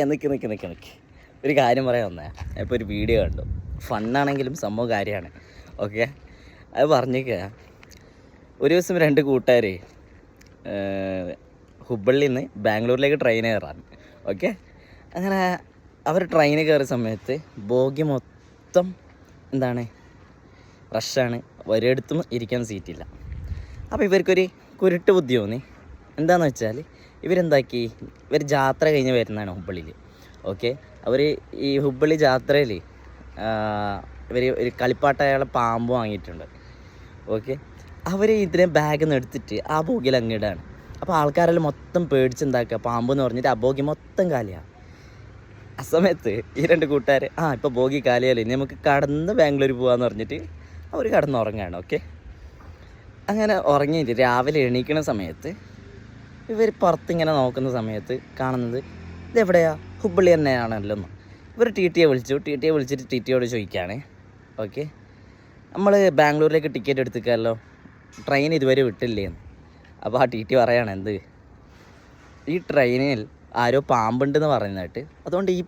നിൽക്ക് ഒരു കാര്യം പറയാൻ വന്നേ. ഇപ്പോൾ ഒരു വീഡിയോ കണ്ടു, ഫണ്ണാണെങ്കിലും സംഭവം കാര്യമാണ്. ഓക്കെ, അത് പറഞ്ഞേക്കുക. ഒരു ദിവസം 2 കൂട്ടുകാർ ഹുബ്ബള്ളിയിൽ നിന്ന് ബാംഗ്ലൂരിലേക്ക് ട്രെയിൻ കയറാൻ. ഓക്കെ, അങ്ങനെ അവർ ട്രെയിനിൽ കയറിയ സമയത്ത് ബോഗി മൊത്തം എന്താണ് റഷാണ്, ഒരിടത്തും ഇരിക്കാൻ സീറ്റില്ല. അപ്പോൾ ഇവർക്കൊരു കുരുട്ട് ബുദ്ധി തോന്നി. എന്താണെന്ന് വെച്ചാൽ ഇവരെന്താക്കി, ഇവർ ജാത്ര കഴിഞ്ഞ് വരുന്നതാണ് ഹുബ്ബള്ളിയിൽ. ഓക്കെ, അവർ ഈ ഹുബ്ബള്ളി ജാത്രയിൽ ഇവർ ഒരു കളിപ്പാട്ടയാളെ പാമ്പ് വാങ്ങിയിട്ടുണ്ട്. ഓക്കെ, അവർ ഇതിനെ ബാഗിൽ നിന്ന് എടുത്തിട്ട് ആ ബോഗിയിൽ അങ്ങിടാണ്. അപ്പോൾ ആൾക്കാരെല്ലാം മൊത്തം പേടിച്ചെന്താക്കുക, പാമ്പെന്ന് പറഞ്ഞിട്ട് ആ ബോഗി മൊത്തം കാലിയാണ്. ആ സമയത്ത് ഈ 2 കൂട്ടുകാർ ഇപ്പോൾ ബോഗി കാലിയാലേ ഇനി നമുക്ക് കടന്ന് ബാംഗ്ലൂർ പോകാമെന്ന് പറഞ്ഞിട്ട് അവർ കടന്നുറങ്ങുകയാണ്. ഓക്കെ, അങ്ങനെ ഉറങ്ങിയിട്ട് രാവിലെ എണീക്കുന്ന സമയത്ത് ഇവർ പുറത്തിങ്ങനെ നോക്കുന്ന സമയത്ത് കാണുന്നത് ഇതെവിടെയാ, ഹുബ്ബള്ളി തന്നെയാണല്ലോ എന്ന്. ഇവർ ടി ടിയെ വിളിച്ചിട്ട് ടി ടിയോട് ചോദിക്കുകയാണ്. ഓക്കെ, നമ്മൾ ബാംഗ്ലൂരിലേക്ക് ടിക്കറ്റ് എടുത്തിക്കാമല്ലോ, ട്രെയിൻ ഇതുവരെ വിട്ടില്ലേന്ന്. അപ്പോൾ ആ ടി ടി പറയാണ്, എന്ത്, ഈ ട്രെയിനിൽ ആരോ പാമ്പുണ്ടെന്ന് പറയുന്നതായിട്ട്, അതുകൊണ്ട് ഈ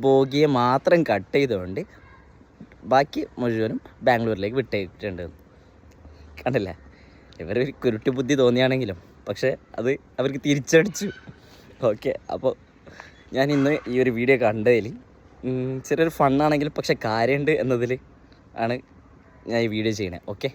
ബോഗിയെ മാത്രം കട്ട് ചെയ്തുകൊണ്ട് ബാക്കി മുഴുവനും ബാംഗ്ലൂരിലേക്ക് വിട്ടേറ്റിട്ടുണ്ട്. കണ്ടില്ലേ, ഇവരൊരു കുരുട്ടി ബുദ്ധി തോന്നിയാണെങ്കിലും പക്ഷേ അത് അവർക്ക് തിരിച്ചടിച്ചു. ഓക്കെ, അപ്പോൾ ഞാൻ ഇന്ന് ഈ ഒരു വീഡിയോ കണ്ടതിൽ ചെറിയൊരു ഫണ്ണാണെങ്കിലും പക്ഷെ കാര്യമുണ്ട് എന്നതിൽ ആണ് ഞാൻ ഈ വീഡിയോ ചെയ്യണേ. ഓക്കെ.